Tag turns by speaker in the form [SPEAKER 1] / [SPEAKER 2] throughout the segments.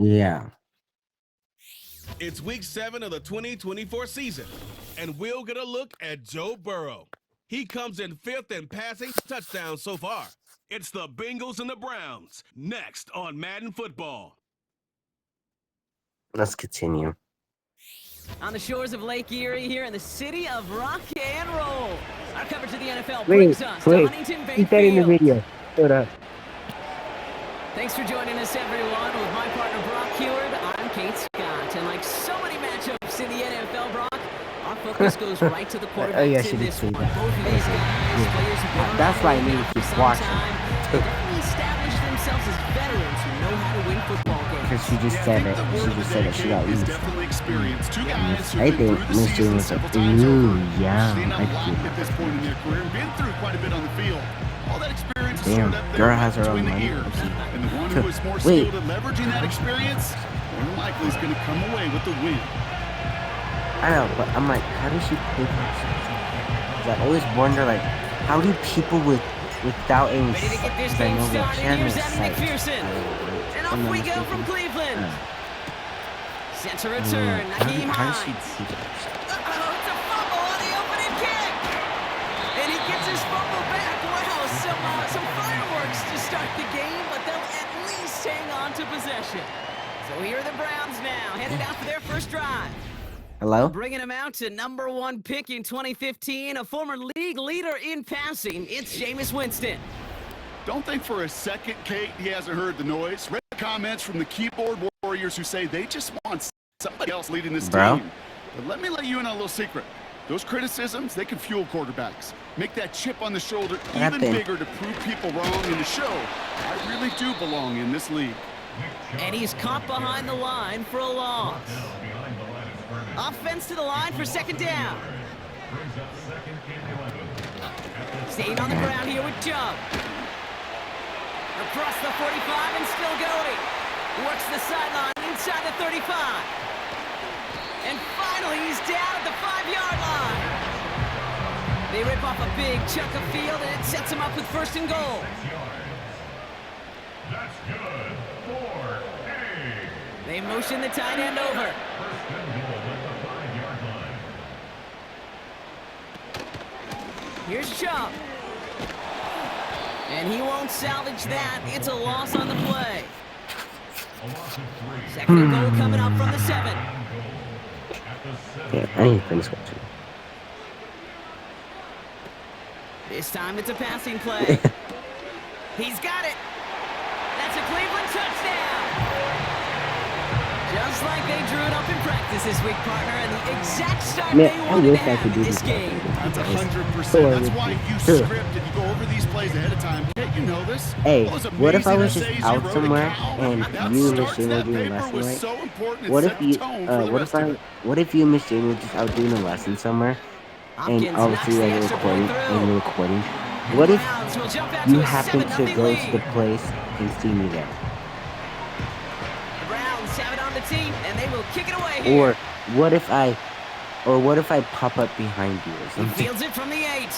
[SPEAKER 1] Yeah.
[SPEAKER 2] It's week 7 of the 2024 season, and we'll get a look at Joe Burrow. He comes in 5th in passing touchdowns so far. It's the Bengals and the Browns, next on Madden Football.
[SPEAKER 1] Let's continue.
[SPEAKER 3] On the shores of Lake Erie here in the city of rock and roll. Our coverage of the NFL
[SPEAKER 1] Wait,
[SPEAKER 3] brings us to Huntington Bay
[SPEAKER 1] keep that in the
[SPEAKER 3] Field.
[SPEAKER 1] video. Hold up.
[SPEAKER 3] Thanks for joining us, everyone. With my partner, Brock Heward, I'm Kate Scott. And like so many matchups in the NFL, Brock, our focus goes right to the quarterbacks
[SPEAKER 1] Oh, yeah,
[SPEAKER 3] in
[SPEAKER 1] she did
[SPEAKER 3] this
[SPEAKER 1] say
[SPEAKER 3] one.
[SPEAKER 1] that.
[SPEAKER 3] Both of these guys, players who've been
[SPEAKER 1] That's why I
[SPEAKER 3] around
[SPEAKER 1] need
[SPEAKER 3] the
[SPEAKER 1] to
[SPEAKER 3] league
[SPEAKER 1] keep
[SPEAKER 3] for some
[SPEAKER 1] watching.
[SPEAKER 3] time. They definitely established themselves as veterans who know how to win football games.
[SPEAKER 1] Because she just said that she got
[SPEAKER 4] is
[SPEAKER 1] used.
[SPEAKER 4] definitely experience. Two guys
[SPEAKER 1] I
[SPEAKER 4] who've been
[SPEAKER 1] think
[SPEAKER 4] through the
[SPEAKER 1] Miss Jane
[SPEAKER 4] season
[SPEAKER 1] was
[SPEAKER 4] several
[SPEAKER 1] like,
[SPEAKER 4] times over.
[SPEAKER 1] ooh, yeah.
[SPEAKER 4] Seen a
[SPEAKER 1] I
[SPEAKER 4] lot
[SPEAKER 1] feel
[SPEAKER 4] at this point in their career. Been through quite a bit on the field. All that experience is
[SPEAKER 1] Damn,
[SPEAKER 4] stored up there
[SPEAKER 1] girl has her
[SPEAKER 4] between
[SPEAKER 1] own
[SPEAKER 4] the
[SPEAKER 1] money.
[SPEAKER 4] ears. And the one who is more
[SPEAKER 1] Wait.
[SPEAKER 4] skilled at leveraging that experience, more than likely is going to come away with the win.
[SPEAKER 1] I know, but I'm like, how does she pay for herself? 'Cause I always wonder, like, how do people without any
[SPEAKER 3] Ready to get this
[SPEAKER 1] sight, I
[SPEAKER 3] game
[SPEAKER 1] know that
[SPEAKER 3] started.
[SPEAKER 1] she has no
[SPEAKER 3] Here's Evan
[SPEAKER 1] sight.
[SPEAKER 3] McPherson. And off we go from Cleveland. Sets a return. Naheem
[SPEAKER 1] How does she
[SPEAKER 3] Hines.
[SPEAKER 1] pay for herself?
[SPEAKER 3] Uh-oh, it's a fumble on the opening kick. And he gets his fumble back. Wow, some fireworks to start the game, but they'll at least hang on to possession. So here are the Browns now, headed out for their first drive.
[SPEAKER 1] Hello?
[SPEAKER 3] Bringing him out to number 1 pick in 2015, a former league leader in passing. It's Jameis Winston.
[SPEAKER 4] Don't think for a second, Kate, he hasn't heard the noise. Read comments from the keyboard warriors who say they just want somebody else leading this team. But let me let you in on a little secret. Those criticisms, they can fuel quarterbacks. Make that chip on the shoulder even bigger to prove people wrong and to show I really do belong in this league.
[SPEAKER 3] And he's caught behind the line for a loss. Offense to the line for second down. Staying on the ground here with Chubb. Across the 45 and still going. Works the sideline inside the 35. And finally, he's down at the 5-yard line. They rip off a big chunk of field, and it sets him up with first and goal.
[SPEAKER 5] That's good for A.
[SPEAKER 3] They motion the tight end over.
[SPEAKER 5] First and goal at the 5-yard line.
[SPEAKER 3] Here's Chubb. And he won't salvage that. It's a loss on the play.
[SPEAKER 5] A loss of 3.
[SPEAKER 3] Second and goal coming up from the 7.
[SPEAKER 1] Yeah, I need to finish watching.
[SPEAKER 3] This time it's a passing play. He's got it. That's a Cleveland touchdown. Just like they drew it up in practice this week, partner, and the exact start
[SPEAKER 1] Man,
[SPEAKER 3] they
[SPEAKER 1] I
[SPEAKER 3] wanted to
[SPEAKER 1] wish I
[SPEAKER 3] have
[SPEAKER 1] could
[SPEAKER 3] in
[SPEAKER 1] do
[SPEAKER 3] this
[SPEAKER 1] this.
[SPEAKER 3] game.
[SPEAKER 4] That's 100%. That's why you script and you go over these plays ahead of time. Kate, you know this.
[SPEAKER 1] Hey,
[SPEAKER 4] Well, as
[SPEAKER 1] what if I
[SPEAKER 4] amazing
[SPEAKER 1] was
[SPEAKER 4] as
[SPEAKER 1] just
[SPEAKER 4] Say's
[SPEAKER 1] out
[SPEAKER 4] you wrote
[SPEAKER 1] somewhere
[SPEAKER 4] it, Cal,
[SPEAKER 1] and
[SPEAKER 4] that
[SPEAKER 1] you and
[SPEAKER 4] starts
[SPEAKER 1] Miss Jane were
[SPEAKER 4] that
[SPEAKER 1] doing a
[SPEAKER 4] paper
[SPEAKER 1] lesson,
[SPEAKER 4] was
[SPEAKER 1] right?
[SPEAKER 4] so important. It
[SPEAKER 1] What
[SPEAKER 4] set
[SPEAKER 1] if
[SPEAKER 4] the
[SPEAKER 1] you,
[SPEAKER 4] tone for the rest of it.
[SPEAKER 1] what if you and Miss Jane were just out doing a lesson somewhere, and
[SPEAKER 3] Hopkins
[SPEAKER 1] obviously
[SPEAKER 3] knocks the
[SPEAKER 1] like a
[SPEAKER 3] extra
[SPEAKER 1] recording,
[SPEAKER 3] point
[SPEAKER 1] and
[SPEAKER 3] through.
[SPEAKER 1] you're recording.
[SPEAKER 3] And
[SPEAKER 1] What
[SPEAKER 3] the
[SPEAKER 1] if
[SPEAKER 3] Browns will jump out
[SPEAKER 1] you
[SPEAKER 3] to a
[SPEAKER 1] happen to
[SPEAKER 3] 7-0
[SPEAKER 1] go to the
[SPEAKER 3] lead.
[SPEAKER 1] place and see me there?
[SPEAKER 3] The Browns have it on the team, and they will kick it away here.
[SPEAKER 1] Or what if I pop up behind you or
[SPEAKER 3] He
[SPEAKER 1] something?
[SPEAKER 3] fields it from the 8.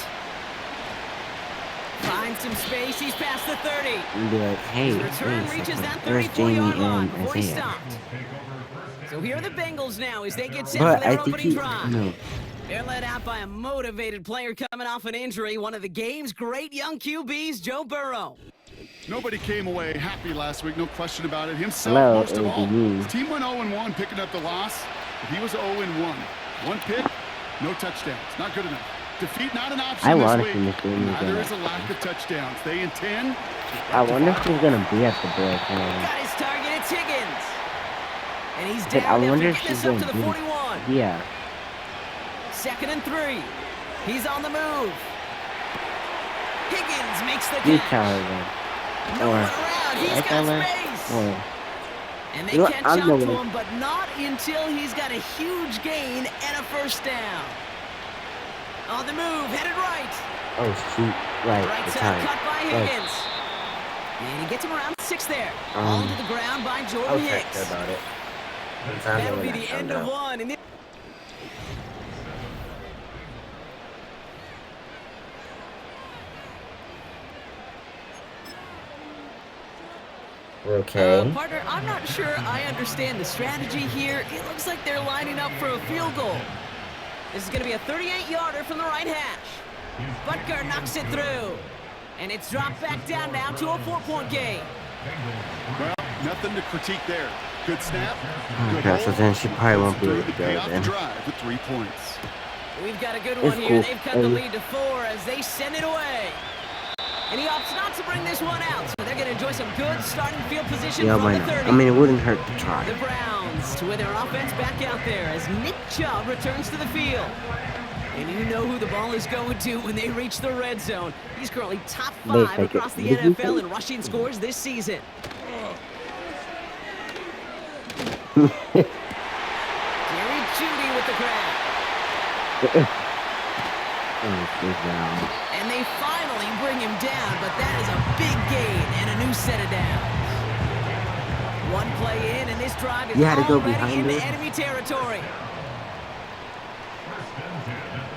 [SPEAKER 3] Finds some space. He's past the 30.
[SPEAKER 1] And be like, hey,
[SPEAKER 3] His
[SPEAKER 1] wait
[SPEAKER 3] return
[SPEAKER 1] a
[SPEAKER 3] reaches
[SPEAKER 1] second,
[SPEAKER 3] that
[SPEAKER 1] where's Jamie
[SPEAKER 3] 34-yard line
[SPEAKER 1] and
[SPEAKER 3] before he
[SPEAKER 1] Isaiah?
[SPEAKER 3] stopped. So here are the Bengals now as they get set
[SPEAKER 1] But
[SPEAKER 3] for their
[SPEAKER 1] I think
[SPEAKER 3] opening
[SPEAKER 1] you,
[SPEAKER 3] drive.
[SPEAKER 1] no.
[SPEAKER 3] They're led out by a motivated player coming off an injury, one of the game's great young QBs, Joe Burrow.
[SPEAKER 4] Nobody came away happy last week, no question about it. Himself,
[SPEAKER 1] Hello,
[SPEAKER 4] most of
[SPEAKER 1] it would be
[SPEAKER 4] all.
[SPEAKER 1] me.
[SPEAKER 4] His team went 0-1, picking up the loss. But he was 0-1. One pick, no touchdowns. Not good enough. Defeat not an option
[SPEAKER 1] I
[SPEAKER 4] this
[SPEAKER 1] want to
[SPEAKER 4] week.
[SPEAKER 1] see Miss Jane
[SPEAKER 4] Neither
[SPEAKER 1] again.
[SPEAKER 4] is a lack of touchdowns. They intend.
[SPEAKER 1] I wonder if she's gonna be at the break.
[SPEAKER 3] Got his target, it's Higgins. And he's
[SPEAKER 1] But I
[SPEAKER 3] down
[SPEAKER 1] wonder
[SPEAKER 3] after
[SPEAKER 1] if
[SPEAKER 3] getting
[SPEAKER 1] she's
[SPEAKER 3] this up to
[SPEAKER 1] gonna
[SPEAKER 3] the
[SPEAKER 1] be.
[SPEAKER 3] 41.
[SPEAKER 1] Yeah.
[SPEAKER 3] Second and 3. He's on the move. Higgins makes the
[SPEAKER 1] You
[SPEAKER 3] catch.
[SPEAKER 1] tell her then.
[SPEAKER 3] No
[SPEAKER 1] Or
[SPEAKER 3] one around. He's
[SPEAKER 1] I
[SPEAKER 3] got
[SPEAKER 1] tell her.
[SPEAKER 3] space.
[SPEAKER 1] Or
[SPEAKER 3] And they
[SPEAKER 1] You know what?
[SPEAKER 3] catch
[SPEAKER 1] I'll
[SPEAKER 3] up
[SPEAKER 1] go
[SPEAKER 3] to
[SPEAKER 1] with-
[SPEAKER 3] him, but not until he's got a huge gain and a first down. On the move, headed right.
[SPEAKER 1] oh shoot, right,
[SPEAKER 3] Right
[SPEAKER 1] the
[SPEAKER 3] side
[SPEAKER 1] time.
[SPEAKER 3] cut by
[SPEAKER 1] Right.
[SPEAKER 3] Higgins. And he gets him around 6 there.
[SPEAKER 1] Um,
[SPEAKER 3] All to the ground by
[SPEAKER 1] I'll
[SPEAKER 3] Jordan
[SPEAKER 1] text her
[SPEAKER 3] Hicks.
[SPEAKER 1] about it.
[SPEAKER 3] That'll be the end of one. And
[SPEAKER 1] Okay.
[SPEAKER 3] Partner, I'm not sure I understand the strategy here. It looks like they're lining up for a field goal. This is going to be a 38-yarder from the right hash. Butker knocks it through. And it's dropped back down now to a 4-point game.
[SPEAKER 4] Well, nothing to critique there. Good snap. Good
[SPEAKER 1] Okay, so
[SPEAKER 4] hold.
[SPEAKER 1] then she probably won't be
[SPEAKER 4] Through
[SPEAKER 1] able
[SPEAKER 4] to
[SPEAKER 1] to
[SPEAKER 4] pay
[SPEAKER 1] go
[SPEAKER 4] off the
[SPEAKER 1] then.
[SPEAKER 4] drive with 3 points.
[SPEAKER 3] We've got a good
[SPEAKER 1] It's
[SPEAKER 3] one here.
[SPEAKER 1] cool.
[SPEAKER 3] They've cut the lead to 4 as they send it away. And he opts not to bring this one out, so they're going to enjoy some good starting field position
[SPEAKER 1] Yeah,
[SPEAKER 3] from
[SPEAKER 1] why
[SPEAKER 3] the
[SPEAKER 1] not?
[SPEAKER 3] 30.
[SPEAKER 1] I mean, it wouldn't hurt to try.
[SPEAKER 3] The Browns with their offense back out there as Nick Chubb returns to the field. And you know who the ball is going to when they reach the red zone. He's currently top
[SPEAKER 1] Wait a
[SPEAKER 3] 5
[SPEAKER 1] second.
[SPEAKER 3] across the
[SPEAKER 1] Did you
[SPEAKER 3] NFL
[SPEAKER 1] say-
[SPEAKER 3] in rushing scores this season. Jerry Jeudy with the grab.
[SPEAKER 1] Oh, good round.
[SPEAKER 3] And they finally bring him down, but that is a big gain and a new set of downs. One play in, and this drive is
[SPEAKER 1] You had to go
[SPEAKER 3] already
[SPEAKER 1] behind
[SPEAKER 3] into
[SPEAKER 1] it?
[SPEAKER 3] enemy territory.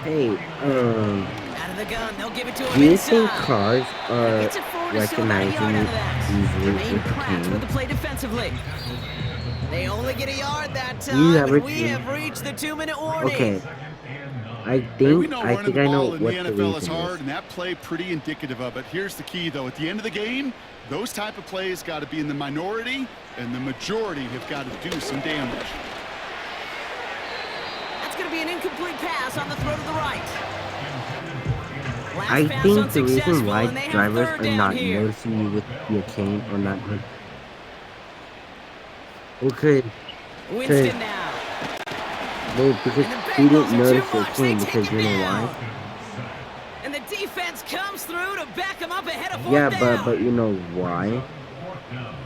[SPEAKER 1] Hey,
[SPEAKER 3] Out of the gun, they'll give it to him
[SPEAKER 1] do you
[SPEAKER 3] inside.
[SPEAKER 1] think cars are
[SPEAKER 3] Gets it forward to still about a
[SPEAKER 1] recognizing
[SPEAKER 3] yard out
[SPEAKER 1] it
[SPEAKER 3] of that.
[SPEAKER 1] easily
[SPEAKER 3] Remain
[SPEAKER 1] with the
[SPEAKER 3] cracked with the
[SPEAKER 1] cane?
[SPEAKER 3] play defensively. They only get a yard that
[SPEAKER 1] You
[SPEAKER 3] time,
[SPEAKER 1] have
[SPEAKER 3] and
[SPEAKER 1] a
[SPEAKER 3] we
[SPEAKER 1] team.
[SPEAKER 3] have reached the 2-minute warning.
[SPEAKER 1] Okay, I
[SPEAKER 4] Hey, we
[SPEAKER 1] think
[SPEAKER 4] know
[SPEAKER 1] I
[SPEAKER 4] running
[SPEAKER 1] think
[SPEAKER 4] the
[SPEAKER 1] I know
[SPEAKER 4] ball in
[SPEAKER 1] what
[SPEAKER 4] the
[SPEAKER 1] the
[SPEAKER 4] NFL is
[SPEAKER 1] reason
[SPEAKER 4] hard,
[SPEAKER 1] is.
[SPEAKER 4] and that play pretty indicative of it. Here's the key, though. At the end of the game, those type of plays got to be in the minority, and the majority have got to do some damage.
[SPEAKER 3] That's going to be an incomplete pass on the throw to the right. Last
[SPEAKER 1] I
[SPEAKER 3] pass
[SPEAKER 1] think the
[SPEAKER 3] unsuccessful,
[SPEAKER 1] reason why
[SPEAKER 3] and they have
[SPEAKER 1] drivers
[SPEAKER 3] third
[SPEAKER 1] are
[SPEAKER 3] down
[SPEAKER 1] not
[SPEAKER 3] here.
[SPEAKER 1] noticing you with your cane or not. Okay,
[SPEAKER 3] Winston now.
[SPEAKER 1] well, because
[SPEAKER 3] And the
[SPEAKER 1] he
[SPEAKER 3] Bengals
[SPEAKER 1] didn't
[SPEAKER 3] are
[SPEAKER 1] notice
[SPEAKER 3] too
[SPEAKER 1] your
[SPEAKER 3] much. They
[SPEAKER 1] cane
[SPEAKER 3] take
[SPEAKER 1] because
[SPEAKER 3] him
[SPEAKER 1] you know
[SPEAKER 3] down.
[SPEAKER 1] why?
[SPEAKER 3] And the defense comes through to back him up ahead of fourth
[SPEAKER 1] Yeah,
[SPEAKER 3] down.
[SPEAKER 1] but you know why?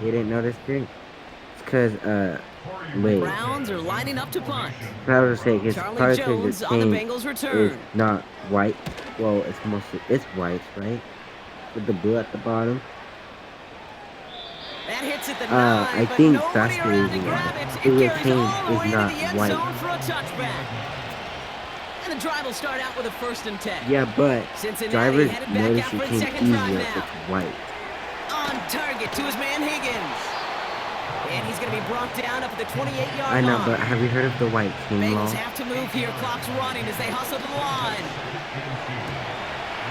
[SPEAKER 1] He didn't notice it? It's because, wait.
[SPEAKER 3] Browns are lining up to punt.
[SPEAKER 1] I was saying, it's
[SPEAKER 3] Charlie
[SPEAKER 1] probably
[SPEAKER 3] Jones
[SPEAKER 1] because
[SPEAKER 3] on the
[SPEAKER 1] your cane
[SPEAKER 3] Bengals
[SPEAKER 1] is
[SPEAKER 3] return.
[SPEAKER 1] not white. Well, it's white, right? With the blue at the bottom.
[SPEAKER 3] That hits at the 9,
[SPEAKER 1] I
[SPEAKER 3] but
[SPEAKER 1] think
[SPEAKER 3] nobody
[SPEAKER 1] that's the
[SPEAKER 3] around to
[SPEAKER 1] reason
[SPEAKER 3] grab
[SPEAKER 1] why.
[SPEAKER 3] it.
[SPEAKER 1] The
[SPEAKER 3] It carries
[SPEAKER 1] cane
[SPEAKER 3] all the
[SPEAKER 1] is
[SPEAKER 3] way to
[SPEAKER 1] not
[SPEAKER 3] the end
[SPEAKER 1] white.
[SPEAKER 3] zone for a touchback. And the drive will start out with a 1st and 10.
[SPEAKER 1] Yeah, but
[SPEAKER 3] Cincinnati
[SPEAKER 1] drivers
[SPEAKER 3] headed back
[SPEAKER 1] notice
[SPEAKER 3] out
[SPEAKER 1] your
[SPEAKER 3] for its
[SPEAKER 1] cane
[SPEAKER 3] second drive
[SPEAKER 1] easier
[SPEAKER 3] now.
[SPEAKER 1] if it's white.
[SPEAKER 3] On target to his man Higgins. And he's going to be brought down up at the 28-yard
[SPEAKER 1] I know,
[SPEAKER 3] line.
[SPEAKER 1] but have you heard of the white cane law?
[SPEAKER 3] Bengals have to move here. Clock's running as they hustle to the line.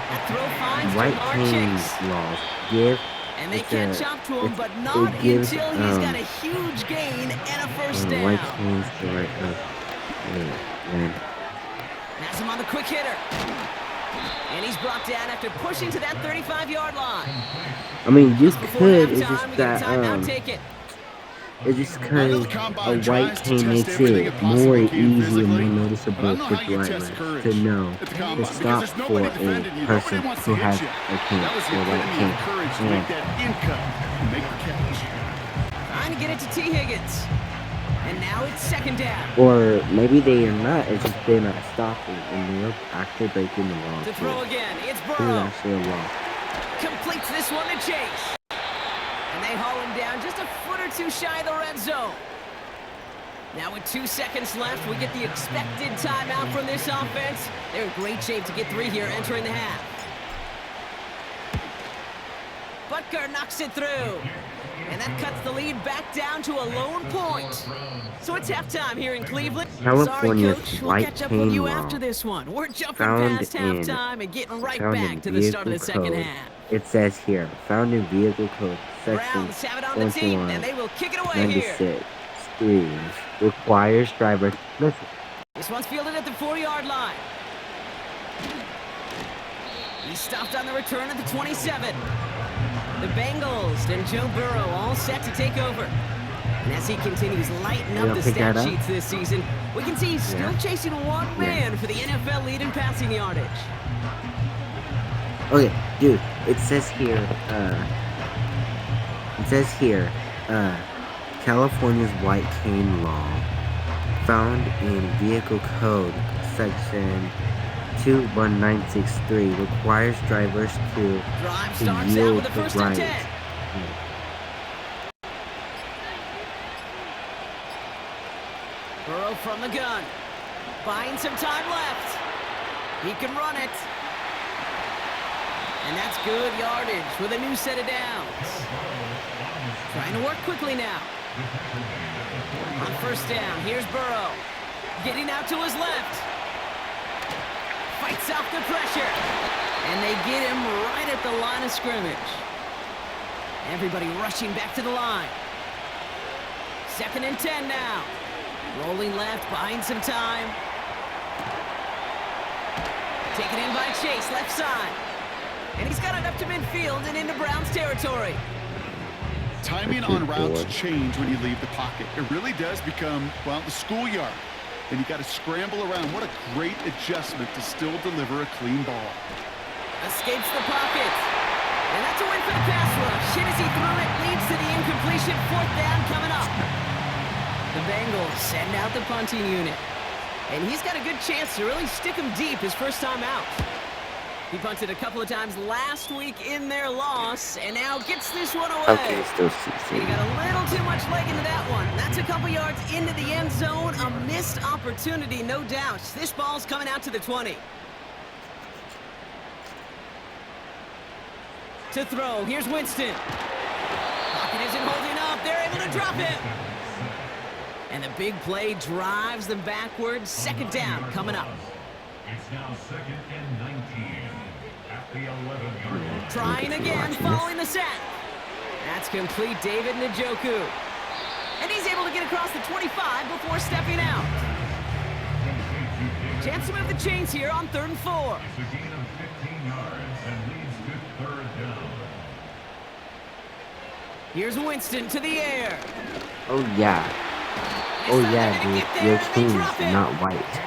[SPEAKER 3] That throw finds
[SPEAKER 1] White
[SPEAKER 3] Jamar
[SPEAKER 1] cane
[SPEAKER 3] Chase.
[SPEAKER 1] laws give.
[SPEAKER 3] And they
[SPEAKER 1] it's
[SPEAKER 3] catch
[SPEAKER 1] a-
[SPEAKER 3] up to him,
[SPEAKER 1] it's-
[SPEAKER 3] but not
[SPEAKER 1] it gives,
[SPEAKER 3] until he's got a huge gain and a first down.
[SPEAKER 1] White cane's the right man.
[SPEAKER 3] Has him on the quick hitter. And he's brought down after pushing to that 35-yard line.
[SPEAKER 1] I mean, you
[SPEAKER 3] Just before
[SPEAKER 1] could. It's
[SPEAKER 3] halftime,
[SPEAKER 1] just
[SPEAKER 3] we get a
[SPEAKER 1] that
[SPEAKER 3] timeout. Take it.
[SPEAKER 1] it's just
[SPEAKER 4] I know
[SPEAKER 1] because
[SPEAKER 4] the
[SPEAKER 1] a
[SPEAKER 4] combine
[SPEAKER 1] white
[SPEAKER 4] tries to
[SPEAKER 1] cane
[SPEAKER 4] test
[SPEAKER 1] makes
[SPEAKER 4] everything
[SPEAKER 1] it
[SPEAKER 4] it possibly
[SPEAKER 1] more
[SPEAKER 4] can
[SPEAKER 1] easy and
[SPEAKER 4] physically,
[SPEAKER 1] more
[SPEAKER 4] but I
[SPEAKER 1] noticeable
[SPEAKER 4] don't know
[SPEAKER 1] for
[SPEAKER 4] how you test
[SPEAKER 1] drivers
[SPEAKER 4] courage
[SPEAKER 1] to know
[SPEAKER 4] at the
[SPEAKER 1] to
[SPEAKER 4] combine, because
[SPEAKER 1] stop
[SPEAKER 4] there's
[SPEAKER 1] for
[SPEAKER 4] nobody
[SPEAKER 1] a
[SPEAKER 4] defending you.
[SPEAKER 1] person
[SPEAKER 4] Nobody wants to
[SPEAKER 1] who
[SPEAKER 4] hit
[SPEAKER 1] has
[SPEAKER 4] you.
[SPEAKER 1] a cane
[SPEAKER 4] That was the
[SPEAKER 1] or white
[SPEAKER 4] epitome
[SPEAKER 1] cane.
[SPEAKER 4] of courage to make that in cut and make the catch.
[SPEAKER 3] Trying to get it to T. Higgins. And now it's 2nd down.
[SPEAKER 1] Or maybe they are not. It's just they're not stopping and they're actually breaking the law.
[SPEAKER 3] To throw again, it's
[SPEAKER 1] This is
[SPEAKER 3] Burrow.
[SPEAKER 1] actually a law.
[SPEAKER 3] Completes this one to Chase. And they haul him down just a foot or two shy of the red zone. Now with 2 seconds left, we get the expected timeout from this offense. They're in great shape to get 3 here entering the half. Butker knocks it through. And that cuts the lead back down to a lone point. So it's halftime here in Cleveland.
[SPEAKER 1] California's
[SPEAKER 3] Sorry, Coach. We'll
[SPEAKER 1] white
[SPEAKER 3] catch up with
[SPEAKER 1] cane
[SPEAKER 3] you
[SPEAKER 1] law
[SPEAKER 3] after this one. We're jumping
[SPEAKER 1] found
[SPEAKER 3] past
[SPEAKER 1] in-
[SPEAKER 3] halftime and getting right
[SPEAKER 1] found
[SPEAKER 3] back
[SPEAKER 1] in
[SPEAKER 3] to the start of the
[SPEAKER 1] vehicle
[SPEAKER 3] second
[SPEAKER 1] code.
[SPEAKER 3] half.
[SPEAKER 1] It says here, found in vehicle code section
[SPEAKER 3] Browns have it on the team,
[SPEAKER 1] 21,
[SPEAKER 3] and they will kick it away here.
[SPEAKER 1] 96, 3, requires drivers. Listen,
[SPEAKER 3] This one's fielded at the 4-yard line. He's stopped on the return at the 27. The Bengals and Joe Burrow all set to take over. And as he continues lighting
[SPEAKER 1] You
[SPEAKER 3] up
[SPEAKER 1] gonna
[SPEAKER 3] the
[SPEAKER 1] pick
[SPEAKER 3] stat
[SPEAKER 1] that up?
[SPEAKER 3] sheets this season, we can see he's still chasing one man for the NFL lead in passing yardage.
[SPEAKER 1] okay, dude, it says here, California's white cane law found in vehicle code section 21963 requires drivers to
[SPEAKER 3] Drive starts out
[SPEAKER 1] yield
[SPEAKER 3] with a
[SPEAKER 1] the
[SPEAKER 3] first and
[SPEAKER 1] right.
[SPEAKER 3] 10. Burrow from the gun. Buying some time left. He can run it. And that's good yardage with a new set of downs. Trying to work quickly now. On first down, here's Burrow. Getting out to his left. Fights off the pressure. And they get him right at the line of scrimmage. Everybody rushing back to the line. 2nd and 10 now. Rolling left, buying some time. Taken in by Chase, left side. And he's got it up to midfield and into Browns territory.
[SPEAKER 4] Timing on routes change when you leave the pocket. It really does become, well, the schoolyard. And you got to scramble around. What a great adjustment to still deliver a clean ball.
[SPEAKER 3] Escapes the pocket. And that's a win for the pass rush. Hit as he threw it, leads to the incompletion. 4th down coming up. The Bengals send out the punting unit. And he's got a good chance to really stick him deep his first time out. He punted a couple of times last week in their loss, and now gets this one away.
[SPEAKER 1] Okay, still
[SPEAKER 3] He got a little too much leg into that one. That's a couple yards into the end zone. A missed opportunity, no doubt. This ball's coming out to the 20. To throw, here's Winston. Pocket isn't holding up. They're able to drop him. And the big play drives them backwards. 2nd down coming up.
[SPEAKER 5] It's now 2nd and 19 at the 11-yard line.
[SPEAKER 3] Trying again, following the sack. That's complete, David Njoku. And he's able to get across the 25 before stepping out. Chance to move the chains here on 3rd and 4.
[SPEAKER 5] It's a gain of 15 yards and leads to 3rd down.
[SPEAKER 3] Here's Winston to the air.
[SPEAKER 1] Oh yeah. Oh yeah, dude. Your team is not white.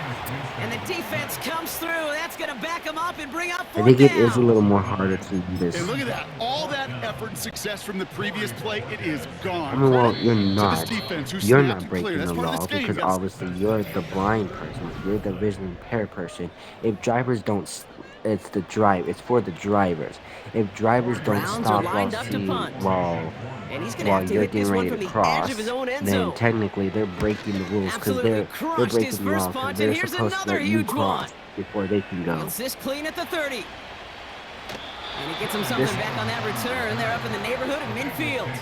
[SPEAKER 3] And the defense comes through. That's going to back him up and bring up 4th
[SPEAKER 1] I think it
[SPEAKER 3] down.
[SPEAKER 1] is a little more harder to do this.
[SPEAKER 4] And look at that. All that effort and success from the previous play, it is gone.
[SPEAKER 1] I mean, well,
[SPEAKER 4] Credit
[SPEAKER 1] you're
[SPEAKER 4] to
[SPEAKER 1] not.
[SPEAKER 4] this defense who
[SPEAKER 1] You're
[SPEAKER 4] snapped
[SPEAKER 1] not
[SPEAKER 4] and cleared.
[SPEAKER 1] breaking
[SPEAKER 4] That's
[SPEAKER 1] the
[SPEAKER 4] part of
[SPEAKER 1] law
[SPEAKER 4] this game,
[SPEAKER 1] because
[SPEAKER 4] guys.
[SPEAKER 1] obviously you're the blind person. You're the visually impaired person. If drivers don't, it's the drive. It's for the drivers. If drivers don't
[SPEAKER 3] Browns are
[SPEAKER 1] stop
[SPEAKER 3] lined up to punt.
[SPEAKER 1] while
[SPEAKER 3] And he's going to
[SPEAKER 1] while
[SPEAKER 3] have to
[SPEAKER 1] you're
[SPEAKER 3] hit this
[SPEAKER 1] getting
[SPEAKER 3] one
[SPEAKER 1] ready
[SPEAKER 3] from
[SPEAKER 1] to
[SPEAKER 3] the
[SPEAKER 1] cross,
[SPEAKER 3] edge of his own end
[SPEAKER 1] then
[SPEAKER 3] zone.
[SPEAKER 1] technically they're breaking the rules because
[SPEAKER 3] Absolutely
[SPEAKER 1] they're
[SPEAKER 3] crushed his
[SPEAKER 1] breaking the
[SPEAKER 3] first
[SPEAKER 1] law because
[SPEAKER 3] punt,
[SPEAKER 1] they're
[SPEAKER 3] and here's
[SPEAKER 1] supposed to
[SPEAKER 3] another
[SPEAKER 1] let you
[SPEAKER 3] huge
[SPEAKER 1] cross
[SPEAKER 3] one.
[SPEAKER 1] before they can go.
[SPEAKER 3] Gets this clean at the 30. And he gets him something back on that return. They're up in the neighborhood of midfield.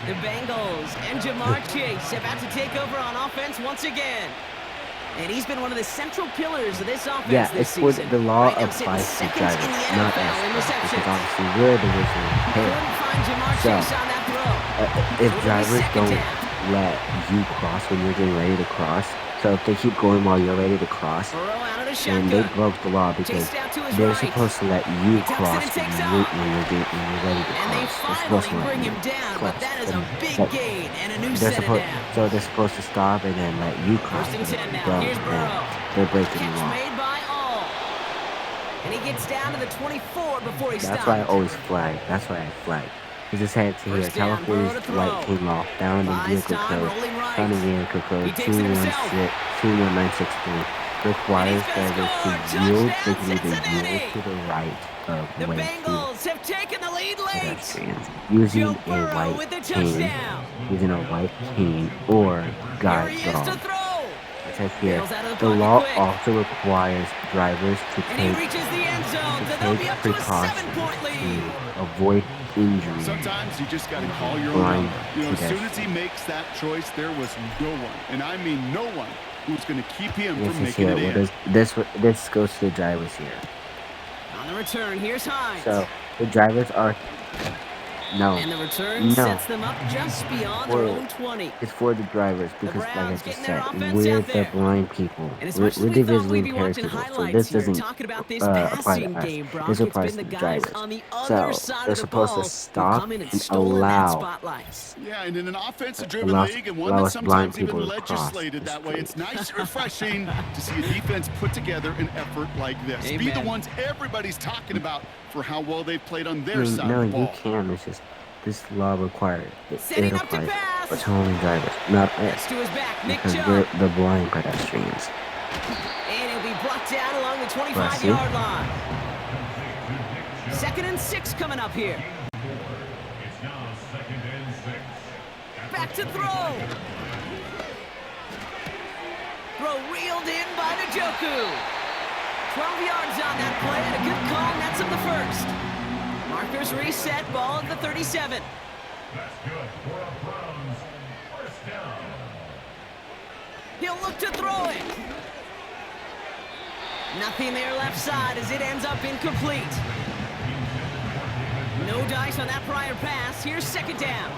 [SPEAKER 3] The Bengals and Jamar Chase about to take over on offense once again. And he's been one of the central pillars of this offense
[SPEAKER 1] Yeah,
[SPEAKER 3] this
[SPEAKER 1] it's for
[SPEAKER 3] season.
[SPEAKER 1] the law
[SPEAKER 3] Right now sitting
[SPEAKER 1] applies to
[SPEAKER 3] second
[SPEAKER 1] drivers,
[SPEAKER 3] in the
[SPEAKER 1] not
[SPEAKER 3] NFL in
[SPEAKER 1] us, because
[SPEAKER 3] receptions.
[SPEAKER 1] obviously we're the visually impaired.
[SPEAKER 3] Couldn't find Jamar
[SPEAKER 1] So,
[SPEAKER 3] Chase on that throw.
[SPEAKER 1] If
[SPEAKER 3] So it'll be
[SPEAKER 1] drivers
[SPEAKER 3] 2nd
[SPEAKER 1] don't
[SPEAKER 3] down.
[SPEAKER 1] let you cross when you're getting ready to cross, so if they keep going while you're ready to cross,
[SPEAKER 3] Burrow out of the
[SPEAKER 1] and they
[SPEAKER 3] shotgun.
[SPEAKER 1] broke the law because
[SPEAKER 3] Chased out to his
[SPEAKER 1] they're
[SPEAKER 3] right.
[SPEAKER 1] supposed to let you
[SPEAKER 3] He tucks it
[SPEAKER 1] cross
[SPEAKER 3] and takes
[SPEAKER 1] when
[SPEAKER 3] off.
[SPEAKER 1] you're ready to
[SPEAKER 3] And they
[SPEAKER 1] cross. They're supposed to
[SPEAKER 3] finally
[SPEAKER 1] let
[SPEAKER 3] bring
[SPEAKER 1] you
[SPEAKER 3] him down,
[SPEAKER 1] cross.
[SPEAKER 3] but that is a big
[SPEAKER 1] But
[SPEAKER 3] gain and a new
[SPEAKER 1] they're
[SPEAKER 3] set of
[SPEAKER 1] supposed,
[SPEAKER 3] down.
[SPEAKER 1] so they're supposed to stop and then let you cross.
[SPEAKER 3] 1st and 10 now.
[SPEAKER 1] Don't,
[SPEAKER 3] Here's Burrow.
[SPEAKER 1] and they're breaking the
[SPEAKER 3] Catch
[SPEAKER 1] law.
[SPEAKER 3] made by all. And he gets down to the 24 before he
[SPEAKER 1] That's
[SPEAKER 3] stops.
[SPEAKER 1] why I always flag. That's why I flag. We just had to hear
[SPEAKER 3] First down,
[SPEAKER 1] California's
[SPEAKER 3] Burrow to
[SPEAKER 1] light
[SPEAKER 3] throw.
[SPEAKER 1] came off down the
[SPEAKER 3] Buys
[SPEAKER 1] vehicle
[SPEAKER 3] time,
[SPEAKER 1] code.
[SPEAKER 3] rolling right.
[SPEAKER 1] Down the vehicle
[SPEAKER 3] He
[SPEAKER 1] code
[SPEAKER 3] takes it himself.
[SPEAKER 1] 216963 requires
[SPEAKER 3] And he's gonna
[SPEAKER 1] drivers
[SPEAKER 3] score.
[SPEAKER 1] to yield. They
[SPEAKER 3] Touchdown,
[SPEAKER 1] can either
[SPEAKER 3] Cincinnati.
[SPEAKER 1] yield to the right of
[SPEAKER 3] The
[SPEAKER 1] way to
[SPEAKER 3] Bengals have taken the lead late.
[SPEAKER 1] pedestrians using
[SPEAKER 3] Joe
[SPEAKER 1] a
[SPEAKER 3] Burrow
[SPEAKER 1] white
[SPEAKER 3] with the
[SPEAKER 1] cane,
[SPEAKER 3] touchdown.
[SPEAKER 1] using a white cane or
[SPEAKER 3] Here
[SPEAKER 1] guide
[SPEAKER 3] he is to
[SPEAKER 1] dog.
[SPEAKER 3] throw.
[SPEAKER 1] It says here,
[SPEAKER 3] Bails out of the
[SPEAKER 1] the
[SPEAKER 3] pocket
[SPEAKER 1] law
[SPEAKER 3] quick.
[SPEAKER 1] also requires drivers to
[SPEAKER 3] And he
[SPEAKER 1] take
[SPEAKER 3] reaches the end zone, so they'll be up to a
[SPEAKER 1] precautions
[SPEAKER 3] 7-point lead.
[SPEAKER 1] to avoid injury.
[SPEAKER 4] Sometimes you just got to call your own
[SPEAKER 1] Blind
[SPEAKER 4] number. You know, as soon
[SPEAKER 1] pedestrian.
[SPEAKER 4] as he makes that choice, there was no one, and I mean no one, who's going to keep him
[SPEAKER 1] This
[SPEAKER 4] from
[SPEAKER 1] is
[SPEAKER 4] making
[SPEAKER 1] here.
[SPEAKER 4] it
[SPEAKER 1] What
[SPEAKER 4] in.
[SPEAKER 1] is this goes to the drivers here.
[SPEAKER 3] On the return, here's Hines.
[SPEAKER 1] So the drivers are
[SPEAKER 3] And the return
[SPEAKER 1] No.
[SPEAKER 3] sets them up just beyond their
[SPEAKER 1] For-
[SPEAKER 3] own 20.
[SPEAKER 1] It's for the drivers because, like I
[SPEAKER 3] Browns
[SPEAKER 1] just
[SPEAKER 3] getting their
[SPEAKER 1] said,
[SPEAKER 3] offense
[SPEAKER 1] we're
[SPEAKER 3] out
[SPEAKER 1] the
[SPEAKER 3] there.
[SPEAKER 1] blind people.
[SPEAKER 3] And as
[SPEAKER 1] We're,
[SPEAKER 3] much as
[SPEAKER 1] we're
[SPEAKER 3] we
[SPEAKER 1] the
[SPEAKER 3] thought
[SPEAKER 1] visually
[SPEAKER 3] we'd be
[SPEAKER 1] impaired
[SPEAKER 3] watching
[SPEAKER 1] people. So
[SPEAKER 3] highlights
[SPEAKER 1] this
[SPEAKER 3] here,
[SPEAKER 1] doesn't
[SPEAKER 3] talking about this
[SPEAKER 1] apply
[SPEAKER 3] passing
[SPEAKER 1] to us.
[SPEAKER 3] game, Brock,
[SPEAKER 1] This
[SPEAKER 3] it's
[SPEAKER 1] applies
[SPEAKER 3] been
[SPEAKER 1] to
[SPEAKER 3] the
[SPEAKER 1] the
[SPEAKER 3] guys
[SPEAKER 1] drivers.
[SPEAKER 3] on the
[SPEAKER 1] So
[SPEAKER 3] other side
[SPEAKER 1] they're
[SPEAKER 3] of the
[SPEAKER 1] supposed
[SPEAKER 3] ball
[SPEAKER 1] to
[SPEAKER 3] who've
[SPEAKER 1] stop
[SPEAKER 3] come in and
[SPEAKER 1] and
[SPEAKER 3] stolen that
[SPEAKER 1] allow
[SPEAKER 3] spotlight.
[SPEAKER 4] Yeah, and in an offensive-driven
[SPEAKER 1] allow-
[SPEAKER 4] league, and one
[SPEAKER 1] allow
[SPEAKER 4] that's
[SPEAKER 1] us blind
[SPEAKER 4] sometimes even
[SPEAKER 1] people to cross
[SPEAKER 4] legislated
[SPEAKER 1] the
[SPEAKER 4] that way, it's
[SPEAKER 1] street.
[SPEAKER 4] nice and refreshing to see a defense put together an effort like this. Be the
[SPEAKER 3] Amen.
[SPEAKER 4] ones everybody's talking about for how well they've played on their side
[SPEAKER 1] No,
[SPEAKER 4] of the
[SPEAKER 1] you
[SPEAKER 4] ball.
[SPEAKER 1] can. It's just this law required. It
[SPEAKER 3] Setting up to
[SPEAKER 1] applies
[SPEAKER 3] pass.
[SPEAKER 1] but to only drivers, not
[SPEAKER 3] Gets
[SPEAKER 1] us,
[SPEAKER 3] to his back, Nick
[SPEAKER 1] because
[SPEAKER 3] Chubb.
[SPEAKER 1] we're the blind pedestrians.
[SPEAKER 3] And he'll be brought down along the
[SPEAKER 1] Bless you.
[SPEAKER 3] 25-yard line. 2nd and 6 coming up here.
[SPEAKER 5] It's now 2nd and 6.
[SPEAKER 3] Back to throw. Throw reeled in by Njoku. 12 yards on that play, and a good call nets him the first. Markers reset, ball at the 37.
[SPEAKER 5] That's good for a Browns first down.
[SPEAKER 3] He'll look to throw it. Nothing there left side as it ends up incomplete. No dice on that prior pass. Here's second down.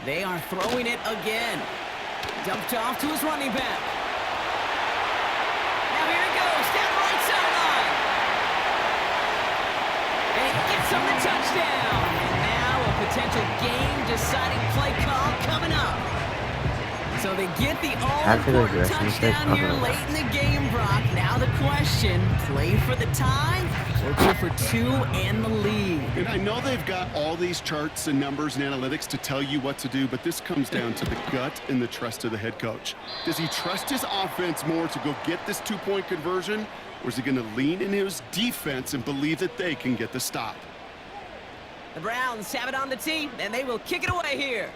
[SPEAKER 3] They are throwing it again. Dumped off to his running back. Now here he goes, down the right sideline. And he gets him the touchdown. And now a potential game-deciding play call coming up. So they get the all-important touchdown here late in the game, Brock. Now the question, play for the tie or go for two and the lead?
[SPEAKER 4] And I know they've got all these charts and numbers and analytics to tell you what to do, but this comes down to the gut and the trust of the head coach. Does he trust his offense more to go get this two-point conversion, or is he going to lean in his defense and believe that they can get the stop?
[SPEAKER 3] The Browns have it on the tee, and they will kick it away here.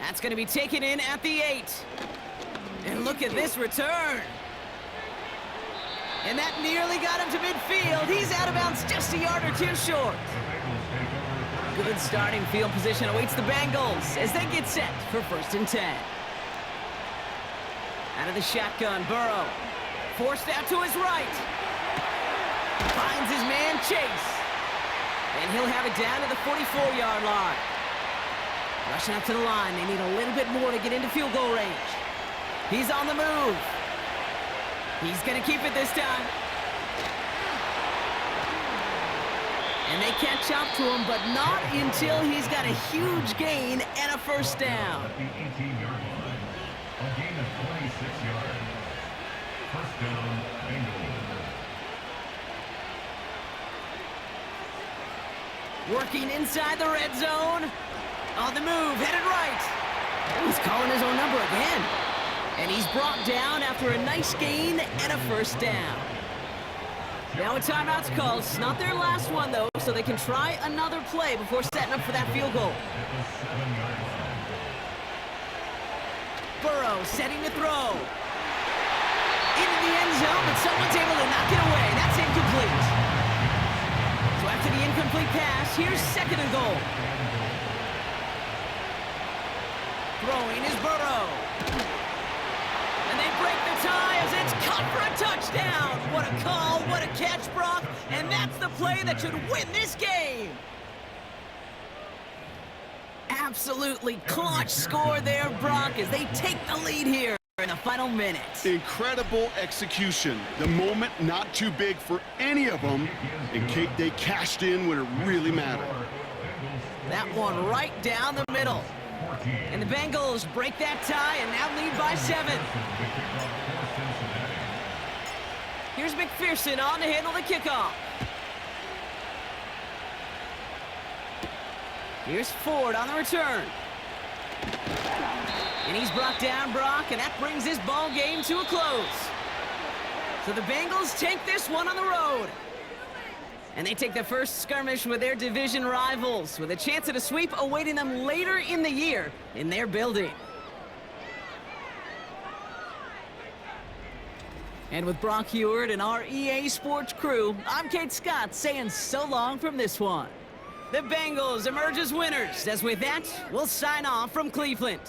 [SPEAKER 3] That's going to be taken in at the 8. And look at this return. And that nearly got him to midfield. He's out of bounds just a yard or two short. Good starting field position awaits the Bengals as they get set for 1st and 10. Out of the shotgun, Burrow. Forced out to his right. Finds his man Chase. And he'll have it down to the 44-yard line. Rushing up to the line. They need a little bit more to get into field goal range. He's on the move. He's going to keep it this time. And they catch up to him, but not until he's got a huge gain and a first down.
[SPEAKER 5] At the 18-yard line. A gain of 26 yards. First down, Bengals.
[SPEAKER 3] Working inside the red zone. On the move, headed right. He's calling his own number again. And he's brought down after a nice gain and a first down. Now a timeout's called. It's not their last one, though, so they can try another play before setting up for that field goal. Burrow setting to throw. Into the end zone, but someone's able to knock it away. That's incomplete. So after the incomplete pass, here's 2nd and goal. Throwing is Burrow. And they break the tie as it's caught for a touchdown. What a call, what a catch, Brock. And that's the play that should win this game. Absolutely clutch score there, Brock, as they take the lead here in the final minutes.
[SPEAKER 4] Incredible execution. The moment not too big for any of them, and they cashed in when it really mattered.
[SPEAKER 3] That one right down the middle. And the Bengals break that tie and now lead by 7. Here's McPherson on to handle the kickoff. Here's Ford on the return. And he's brought down, Brock, and that brings this ball game to a close. So the Bengals take this one on the road. And they take the first skirmish with their division rivals, with a chance at a sweep awaiting them later in the year in their building. And with Brock Heward and our EA Sports crew, I'm Kate Scott saying so long from this one. The Bengals emerge as winners, as with that, we'll sign off from Cleveland.